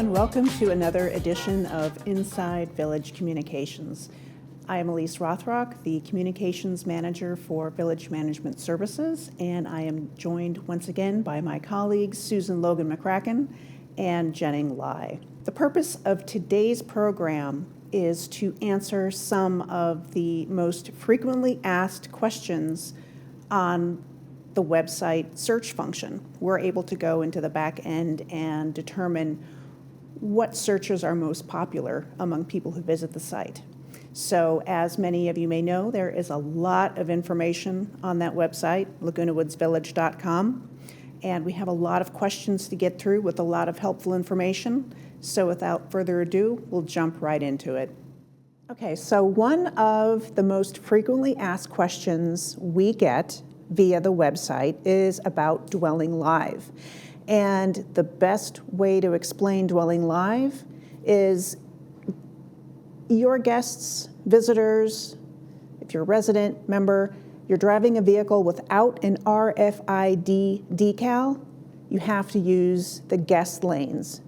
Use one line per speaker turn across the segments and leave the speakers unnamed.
and welcome to another edition of Inside Village Communications. I am Elise Rothrock, the Communications Manager for Village Management Services, and I am joined once again by my colleagues Susan Logan McCracken and Jenning Lai. The purpose of today's program is to answer some of the most frequently asked questions on the website search function. We're able to go into the back end and determine what searches are most popular among people who visit the site. So as many of you may know, there is a lot of information on that website, lagunawoodsvillage.com, and we have a lot of questions to get through with a lot of helpful information. So without further ado, we'll jump right into it. Okay, so one of the most frequently asked questions we get via the website is about Dwelling Live. And the best way to explain Dwelling Live is your guests, visitors, if you're a resident member, you're driving a vehicle without an RFID decal, you have to use the guest lanes.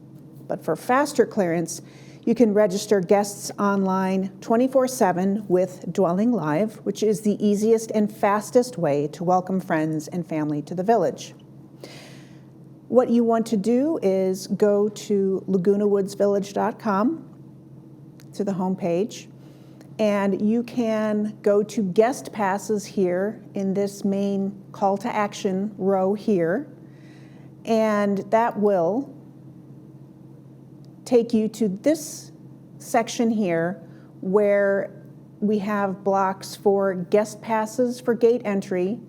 But for faster clearance, you can register guests online 24/7 with Dwelling Live, which is the easiest and fastest way to welcome friends and family to the village. What you want to do is go to lagunawoodsvillage.com, to the homepage, and you can go to guest passes here in this main call to action row here, and that will take you to this section here where we have blocks for guest passes for gate entry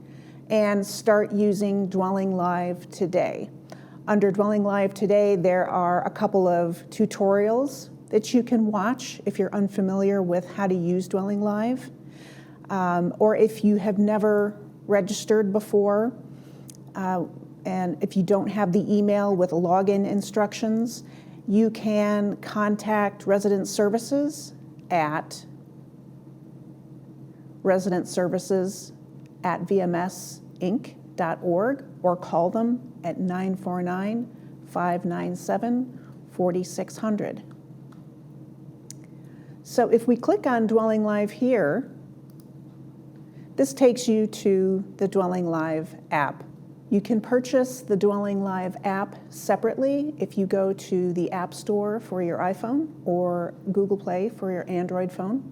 and start using Dwelling Live today. Under Dwelling Live today, there are a couple of tutorials that you can watch if you're unfamiliar with how to use Dwelling Live, or if you have never registered before, and if you don't have the email with login instructions, you can contact Resident Services at residentservices@vmsinc.org or call them at 949-597-4600. So if we click on Dwelling Live here, this takes you to the Dwelling Live app. You can purchase the Dwelling Live app separately if you go to the App Store for your iPhone or Google Play for your Android phone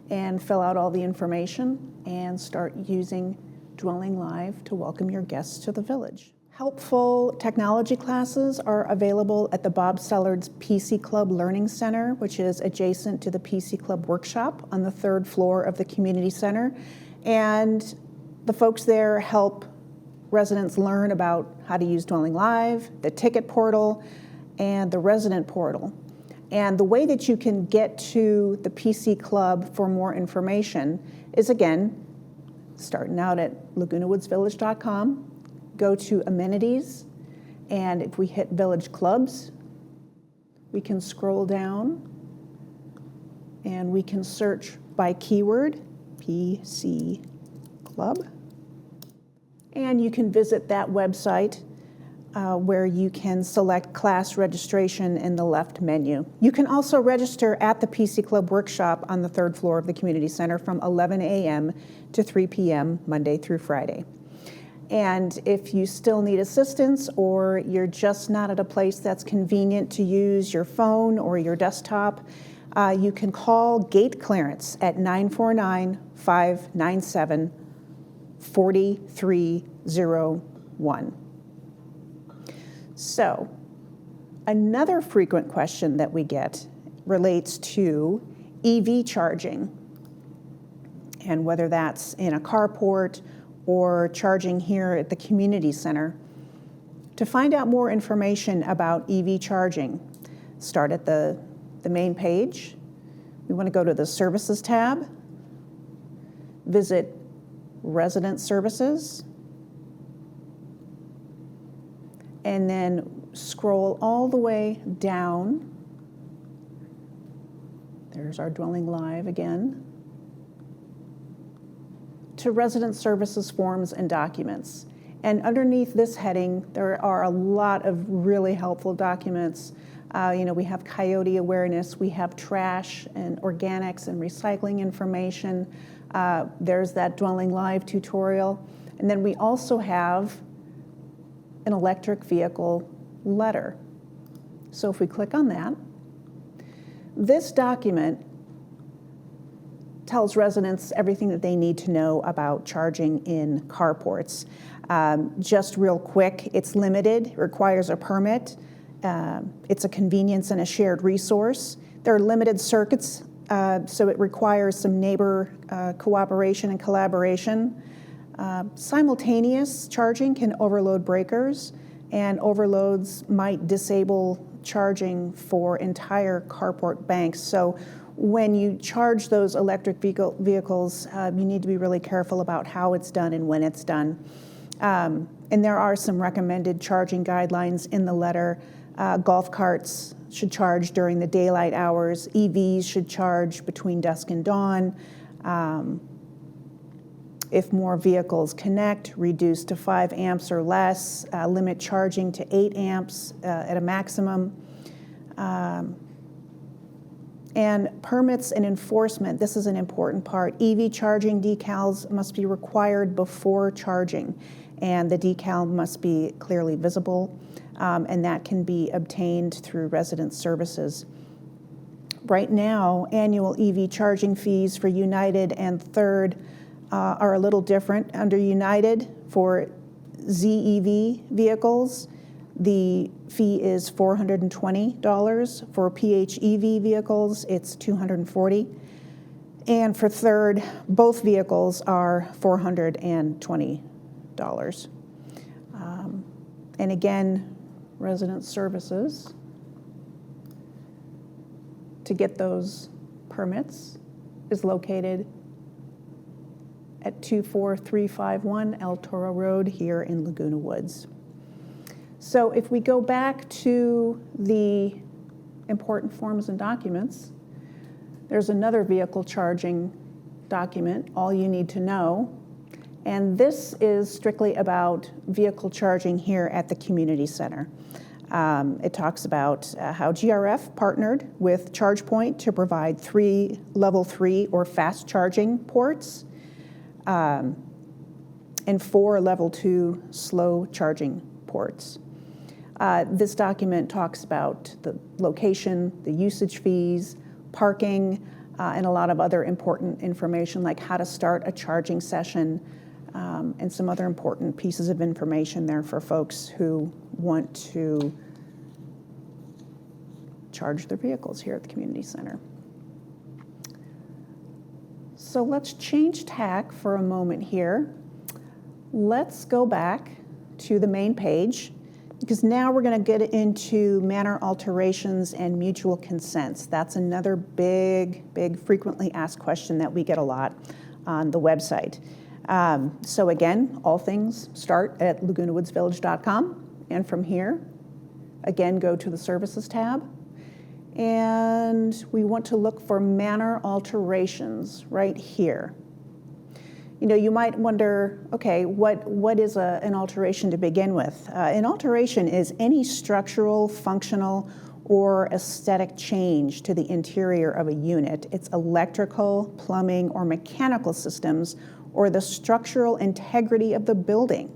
and fill out all the information and start using Dwelling Live to welcome your guests to the village. Helpful technology classes are available at the Bob Sellard's PC Club Learning Center, which is adjacent to the PC Club Workshop on the 3rd floor of the community center. And the folks there help residents learn about how to use Dwelling Live, the ticket portal, and the resident portal. And the way that you can get to the PC Club for more information is, again, starting out at lagunawoodsvillage.com, go to amenities, and if we hit Village Clubs, we can scroll down and we can search by keyword, PC Club. And you can visit that website where you can select class registration in the left menu. You can also register at the PC Club Workshop on the 3rd floor of the Community Center from 11 a.m. to 3 p.m. Monday through Friday. And if you still need assistance or you're just not at a place that's convenient to use your phone or your desktop, you can call Gate Clearance at 949-597-4301. So, another frequent question that we get relates to EV charging, and whether that's in a carport or charging here at the community center. To find out more information about EV charging, start at the main page. We want to go to the Services tab, visit Resident Services, and then scroll all the way down. There's our Dwelling Live again, to Resident Services Forms and Documents. And underneath this heading, there are a lot of really helpful documents We have coyote awareness, we have trash and organics and recycling information. There's that Dwelling Live tutorial. And then we also have an electric vehicle letter. So if we click on that, this document tells residents everything that they need to know about charging in carports. Just real quick, it's limited, requires a permit. It's a convenience and a shared resource. There are limited circuits, so it requires some neighbor cooperation and collaboration. Simultaneous charging can overload breakers, and overloads might disable charging for entire carport banks. So when you charge those electric vehicles, you need to be really careful about how it's done and when it's done. And there are some recommended charging guidelines in the letter. Golf carts should charge during the daylight hours. EVs should charge between dusk and dawn. If more vehicles connect, reduce to 5 amps or less. Limit charging to 8 amps at a maximum. And permits and enforcement, this is an important part. EV charging decals must be required before charging, and the decal must be clearly visible, and that can be obtained through resident services. Right now, annual EV charging fees for United and Third are a little different. Under United, for ZEV vehicles, the fee is $420. For PHEV vehicles, it's $240. And for Third, both vehicles are $420. And again, resident services to get those permits is located at 24351 El Toro Road here in Laguna Woods. So if we go back to the important forms and documents, there's another vehicle charging document, All You Need to Know. And this is strictly about vehicle charging here at the community center. It talks about how GRF partnered with ChargePoint to provide 3 level 3 or fast charging ports, and 4 level 2 slow charging ports. This document talks about the location, the usage fees, parking, and a lot of other important information like how to start a charging session, and some other important pieces of information there for folks who want to charge their vehicles here at the community center. So let's change tack for a moment here. Let's go back to the main page, because now we're going to get into manner alterations and mutual consents. That's another big frequently asked question that we get a lot on the website. So again, all things start at lagunawoodsvillage.com, and from here, again, go to the Services tab, and we want to look for manner alterations right here. You might wonder, okay, what is an alteration to begin with? An alteration is any structural, functional, or aesthetic change to the interior of a unit. It's electrical, plumbing, or mechanical systems, or the structural integrity of the building,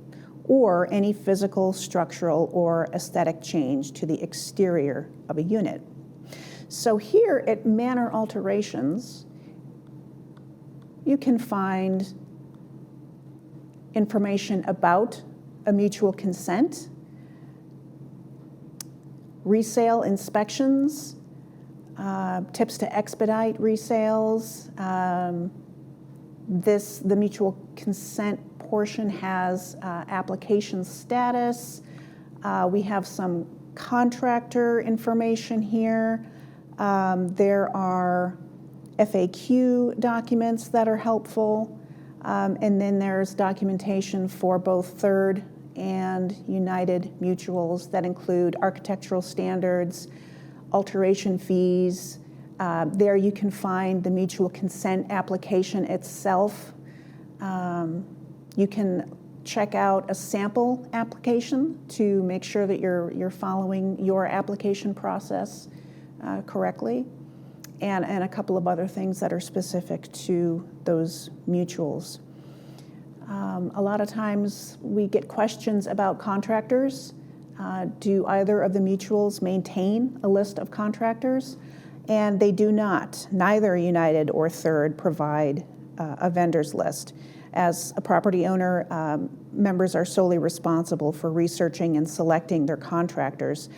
or any physical, structural, or aesthetic change to the exterior of a unit. So here at manner alterations, you can find information about a mutual consent, resale inspections, tips to expedite resales. The mutual consent portion has application status. We have some contractor information here. There are FAQ documents that are helpful. And then there's documentation for both Third and United mutuals that include architectural standards, alteration fees. There you can find the mutual consent application itself. You can check out a sample application to make sure that you're following your application process correctly, and a couple of other things that are specific to those mutuals. A lot of times we get questions about contractors. Do either of the mutuals maintain a list of contractors? And they do not. Neither United or Third provide a vendors list. As a property owner, members are solely responsible for researching and selecting their contractors.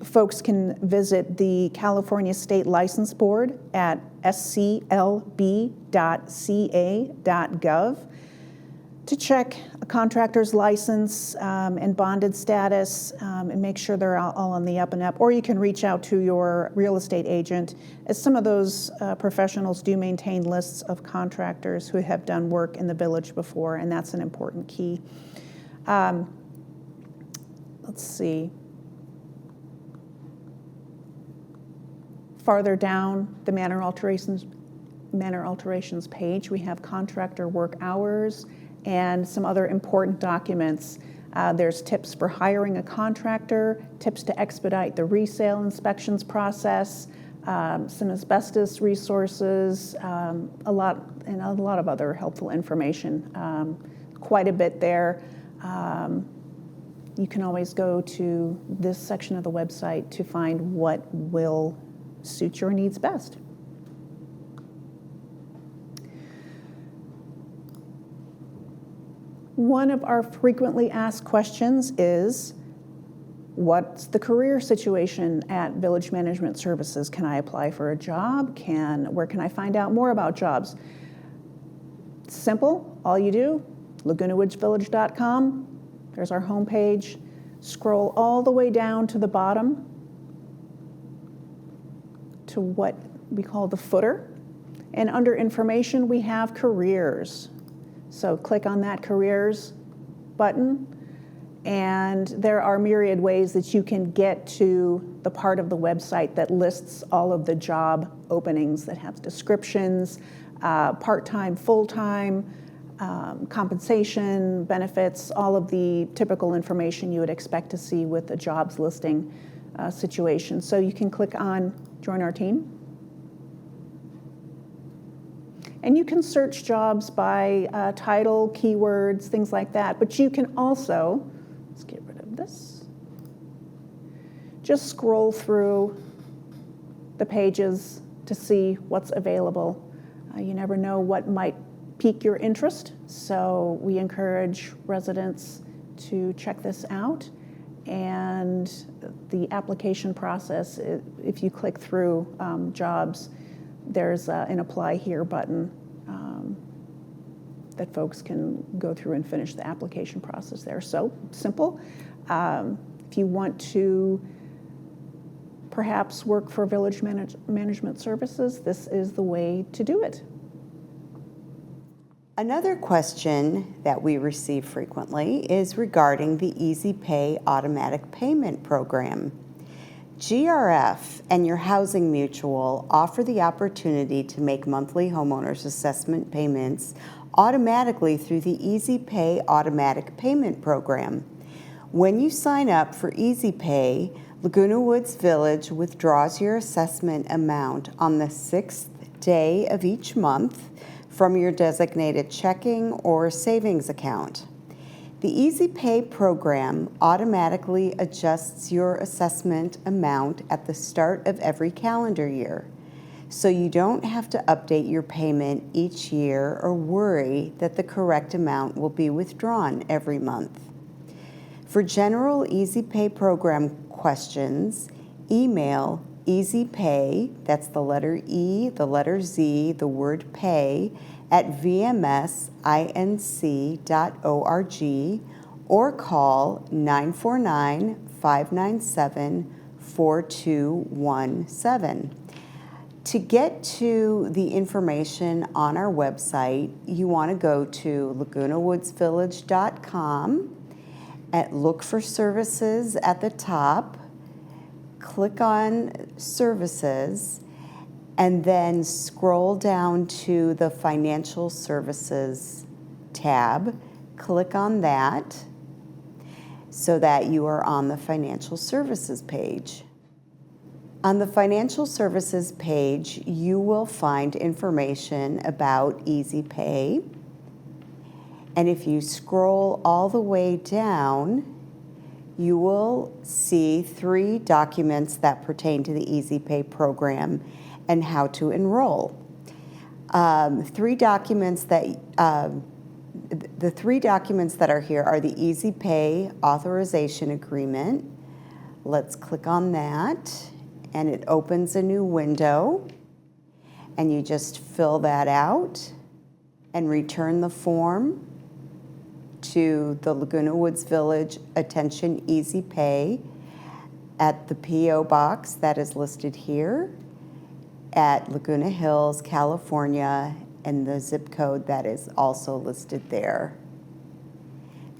Folks can visit the California State License Board at sclb.ca.gov to check a contractor's license and bonded status and make sure they're all on the up and up. Or you can reach out to your real estate agent, as some of those professionals do maintain lists of contractors who have done work in the village before, and that's an important key. Let's see. Farther down the manor alterations page, we have contractor work hours and some other important documents. There's tips for hiring a contractor, tips to expedite the resale inspections process, some asbestos resources, a lot of other helpful information. Quite a bit there. You can always go to this section of the website to find what will suit your needs best. One of our frequently asked questions is, what's the career situation at Village Management Services? Can I apply for a job? Where can I find out more about jobs? Simple, all you do, lagunawoodsvillage.com, there's our homepage. Scroll all the way down to the bottom to what we call the footer. And under information, we have careers. So click on that careers button, and there are myriad ways that you can get to the part of the website that lists all of the job openings that have descriptions, part-time, full-time, compensation, benefits, all of the typical information you would expect to see with a jobs listing situation. So you can click on Join Our Team. And you can search jobs by title, keywords, things like that. But you can also, let's get rid of this, just scroll through the pages to see what's available. You never know what might pique your interest, so we encourage residents to check this out. And the application process, if you click through jobs, there's an Apply Here button that folks can go through and finish the application process there. So simple. If you want to perhaps work for Village Management Services, this is the way to do it.
Another question that we receive frequently is regarding the Easy Pay automatic payment program. GRF and your housing mutual offer the opportunity to make monthly homeowners assessment payments automatically through the Easy Pay automatic payment program. When you sign up for Easy Pay, Laguna Woods Village withdraws your assessment amount on the 6th day of each month from your designated checking or savings account. The Easy Pay program automatically adjusts your assessment amount at the start of every calendar year, so you don't have to update your payment each year or worry that the correct amount will be withdrawn every month. For general Easy Pay program questions, email EasyPay, that's the letter E, the letter Z, the word pay, at vmsinc.org, or call 949-597-4217. To get to the information on our website, you want to go to lagunawoodsvillage.com, look for services at the top, click on services, and then scroll down to the financial services tab Click on that so that you are on the financial services page. On the financial services page, you will find information about Easy Pay. And if you scroll all the way down, you will see 3 documents that pertain to the Easy Pay program and how to enroll. The 3 documents that are here are the Easy Pay Authorization Agreement. Let's click on that, and it opens a new window, and you just fill that out and return the form to the Laguna Woods Village Attention Easy Pay at the P.O. Box that is listed here at Laguna Hills, California, and the zip code that is also listed there.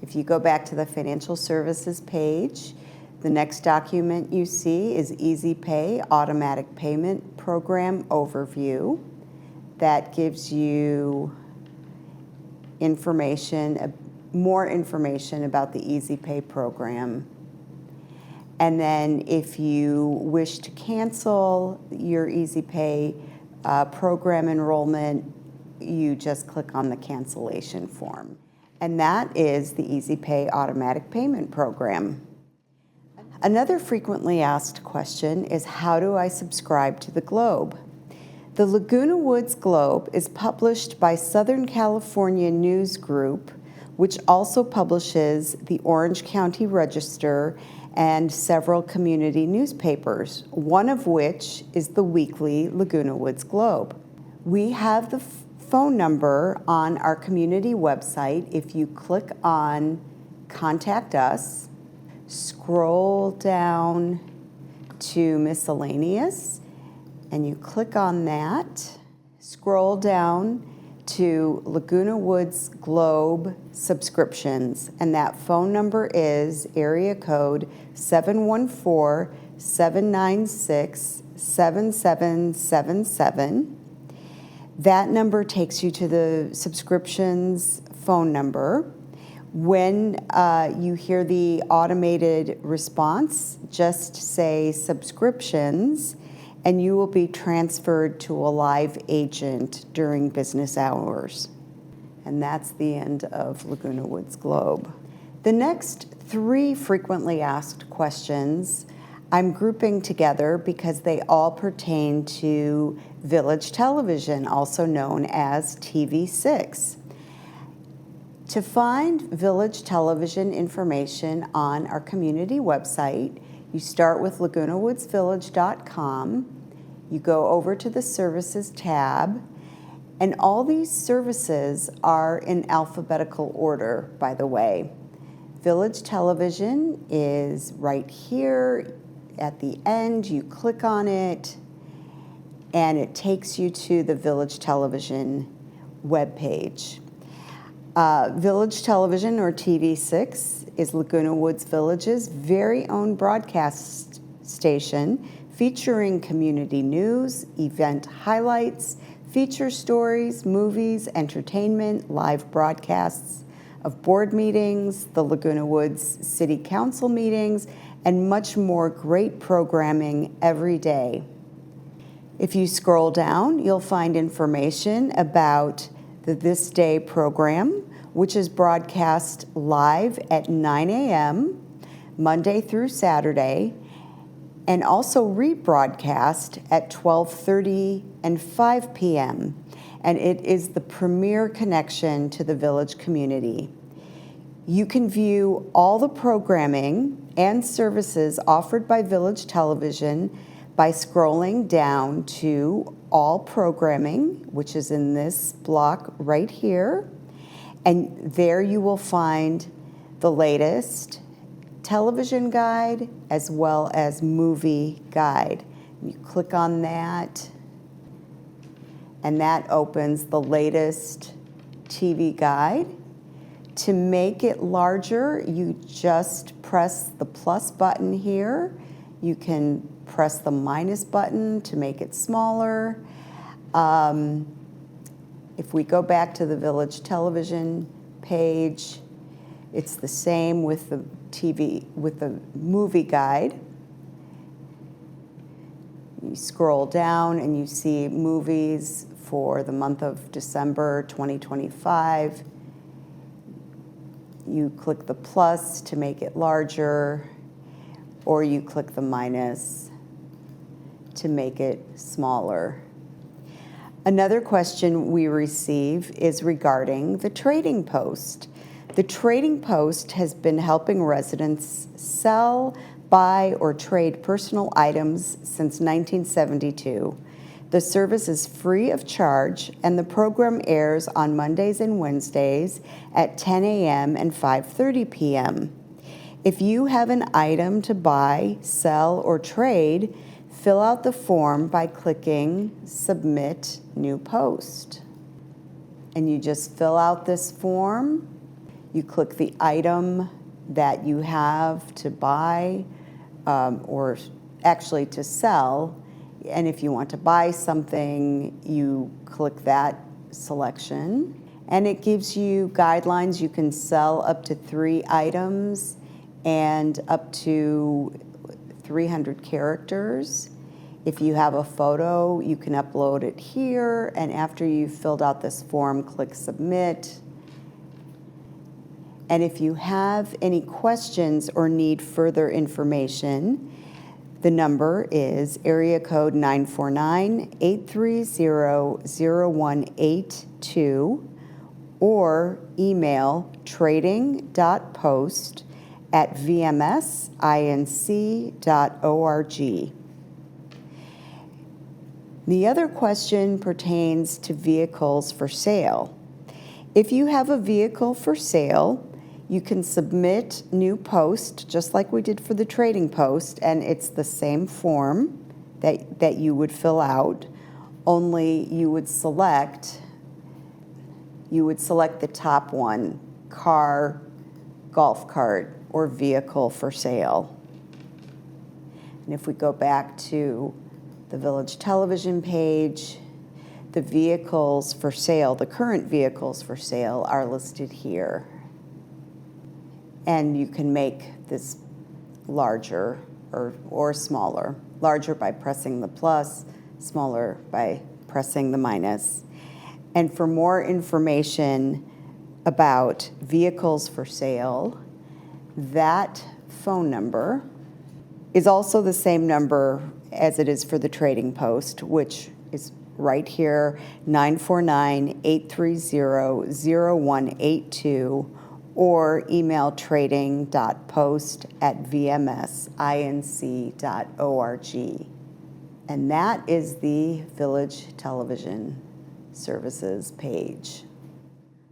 If you go back to the financial services page, the next document you see is Easy Pay Automatic Payment Program Overview. That gives you more information about the Easy Pay program. And then if you wish to cancel your Easy Pay program enrollment, you just click on the cancellation form. And that is the Easy Pay Automatic Payment Program. Another frequently asked question is, how do I subscribe to the Globe? The Laguna Woods Globe is published by Southern California News Group, which also publishes the Orange County Register and several community newspapers, one of which is the weekly Laguna Woods Globe. We have the phone number on our community website. If you click on Contact Us, scroll down to Miscellaneous, and you click on that, scroll down to Laguna Woods Globe subscriptions, and that phone number is area code 714-796-7777. That number takes you to the subscriptions phone number. When you hear the automated response, just say subscriptions, and you will be transferred to a live agent during business hours. And that's the end of Laguna Woods Globe. The next 3 frequently asked questions I'm grouping together because they all pertain to Village Television, also known as TV6. To find Village Television information on our community website, you start with lagunawoodsvillage.com. You go over to the Services tab, and all these services are in alphabetical order, by the way. Village Television is right here at the end. You click on it, and it takes you to the Village Television webpage. Village Television, or TV6, is Laguna Woods Village's very own broadcast station featuring community news, event highlights, feature stories, movies, entertainment, live broadcasts of board meetings, the Laguna Woods City Council meetings, and much more great programming every day. If you scroll down, you'll find information about the This Day program, which is broadcast live at 9 a.m. Monday through Saturday, and also rebroadcast at 12:30 and 5 p.m. And it is the premier connection to the village community. You can view all the programming and services offered by Village Television by scrolling down to All Programming, which is in this block right here. And there you will find the latest television guide as well as movie guide. You click on that, and that opens the latest TV guide. To make it larger, you just press the plus button here. You can press the minus button to make it smaller. If we go back to the Village Television page, It's the same with the movie guide. You scroll down and you see movies for the month of December 2025. You click the plus to make it larger, or you click the minus to make it smaller. Another question we receive is regarding the trading post. The trading post has been helping residents sell, buy, or trade personal items since 1972. The service is free of charge, and the program airs on Mondays and Wednesdays at 10 a.m. and 5:30 p.m. If you have an item to buy, sell, or trade, fill out the form by clicking Submit New Post. And you just fill out this form. You click the item that you have to buy, or actually to sell. And if you want to buy something, you click that selection. And it gives you guidelines. You can sell up to 3 items and up to 300 characters. If you have a photo, you can upload it here. And after you've filled out this form, click Submit. And if you have any questions or need further information, the number is area code 949-830-0182 or email trading.post@vmsinc.org. The other question pertains to vehicles for sale. If you have a vehicle for sale, you can submit new post, just like we did for the trading post, and it's the same form that you would fill out, only you would select the top one, car, golf cart, or vehicle for sale. And if we go back to the Village Television page, the vehicles for sale, the current vehicles for sale are listed here. And you can make this larger or smaller. Larger by pressing the plus, smaller by pressing the minus. And for more information about vehicles for sale, that phone number is also the same number as it is for the trading post, which is right here, 949-830-0182, or email trading.post@vmsinc.org. And that is the Village Television Services page.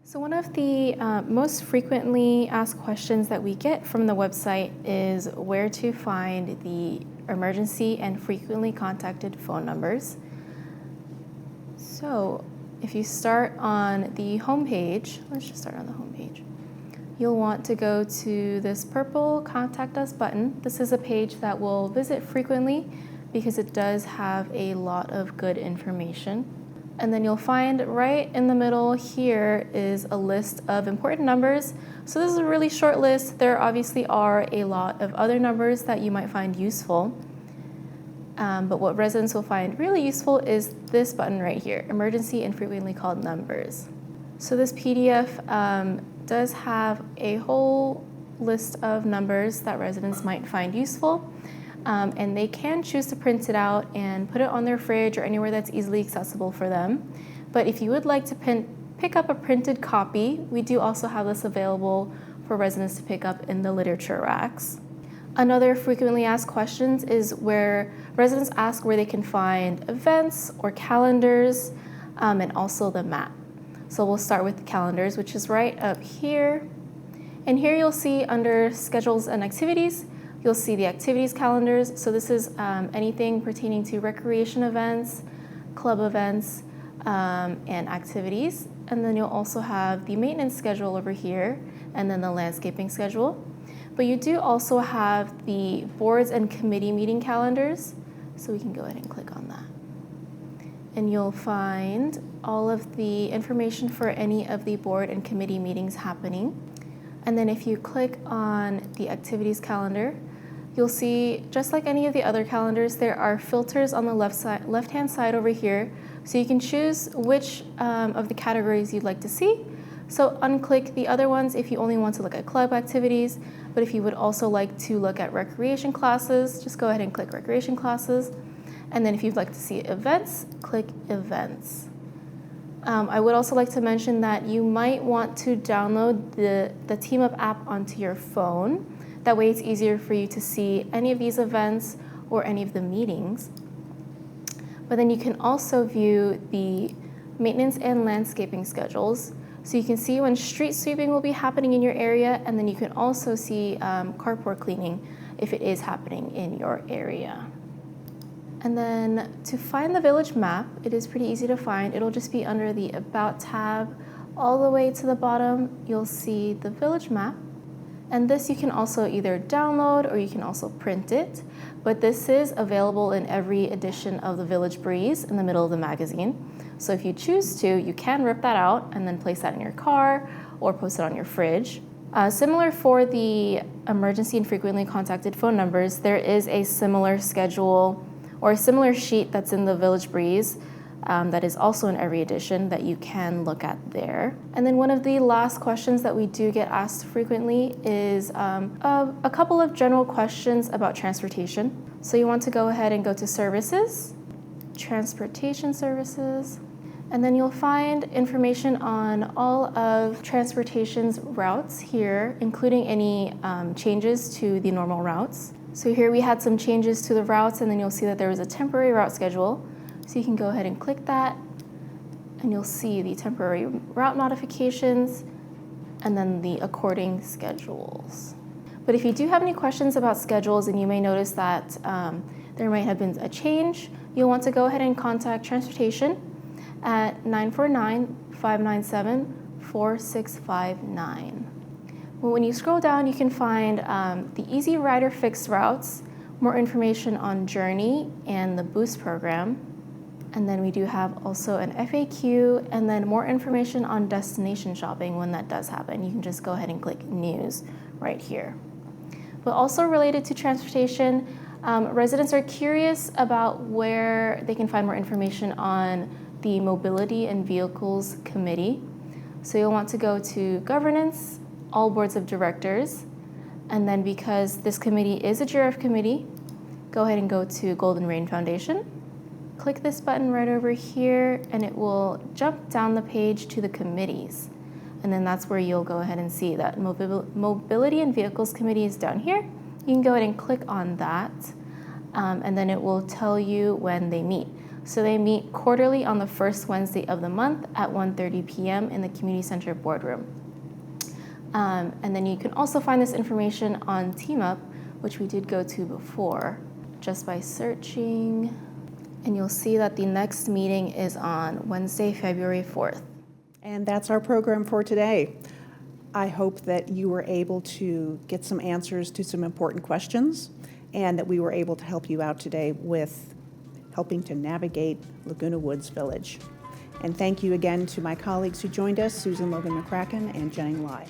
So one of the most frequently asked questions that we get from the website is where to find the emergency and frequently contacted phone numbers. So if you start on the home page, let's just start on the home page. You'll want to go to this purple Contact Us button. This is a page that we'll visit frequently because it does have a lot of good information. And then you'll find right in the middle here is a list of important numbers. So this is a really short list. There obviously are a lot of other numbers that you might find useful. But what residents will find really useful is this button right here, Emergency and Frequently Called Numbers. So this PDF does have a whole list of numbers that residents might find useful. And they can choose to print it out and put it on their fridge or anywhere that's easily accessible for them. But if you would like to pick up a printed copy, we do also have this available for residents to pick up in the literature racks. Another frequently asked questions is where residents ask where they can find events or calendars, and also the map. So we'll start with the calendars, which is right up here. And here you'll see under schedules and activities, you'll see the activities calendars. So this is anything pertaining to recreation events, club events, and activities. And then you'll also have the maintenance schedule over here, and then the landscaping schedule. But you do also have the boards and committee meeting calendars. So we can go ahead and click on that. And you'll find all of the information for any of the board and committee meetings happening. And then if you click on the activities calendar, you'll see, just like any of the other calendars, there are filters on the left-hand side over here. So you can choose which of the categories you'd like to see. So unclick the other ones if you only want to look at club activities. But if you would also like to look at recreation classes, just go ahead and click recreation classes. And then if you'd like to see events, click events. I would also like to mention that you might want to download the Team Up app onto your phone. That way it's easier for you to see any of these events or any of the meetings. But then you can also view the maintenance and landscaping schedules. So you can see when street sweeping will be happening in your area, and then you can also see carport cleaning if it is happening in your area. And then to find the village map, it is pretty easy to find. It'll just be under the About tab. All the way to the bottom, you'll see the village map. And this you can also either download or you can also print it. But this is available in every edition of the Village Breeze in the middle of the magazine. So if you choose to, you can rip that out and then place that in your car or post it on your fridge. Similar for the emergency and frequently contacted phone numbers, there is a similar schedule or a similar sheet that's in the Village Breeze that is also in every edition that you can look at there. And then one of the last questions that we do get asked frequently is a couple of general questions about transportation. So you want to go ahead and go to Services, Transportation Services, and then you'll find information on all of transportation's routes here, including any changes to the normal routes. So here we had some changes to the routes, and then you'll see that there was a temporary route schedule. So you can go ahead and click that, and you'll see the temporary route modifications and then the according schedules. But if you do have any questions about schedules and you may notice that there might have been a change, you'll want to go ahead and contact transportation at 949-597-4659. Well, when you scroll down, you can find the Easy Rider Fixed Routes, more information on Journey and the Boost program. And then we do have also an FAQ and then more information on destination shopping when that does happen. You can just go ahead and click News right here. But also related to transportation, residents are curious about where they can find more information on the Mobility and Vehicles Committee. So you'll want to go to Governance, All Boards of Directors, and then because this committee is a GRF committee, go ahead and go to Golden Rain Foundation. Click this button right over here, and it will jump down the page to the committees. And then that's where you'll go ahead and see that Mobility and Vehicles Committee is down here. You can go ahead and click on that, and then it will tell you when they meet. So they meet quarterly on the first Wednesday of the month at 1:30 p.m. in the Community Center boardroom. And then you can also find this information on Team Up, which we did go to before, just by searching. And you'll see that the next meeting is on Wednesday, February 4th.
And that's our program for today. I hope that you were able to get some answers to some important questions and that we were able to help you out today with helping to navigate Laguna Woods Village. And thank you again to my colleagues who joined us, Susan Logan McCracken and Jenny Lai.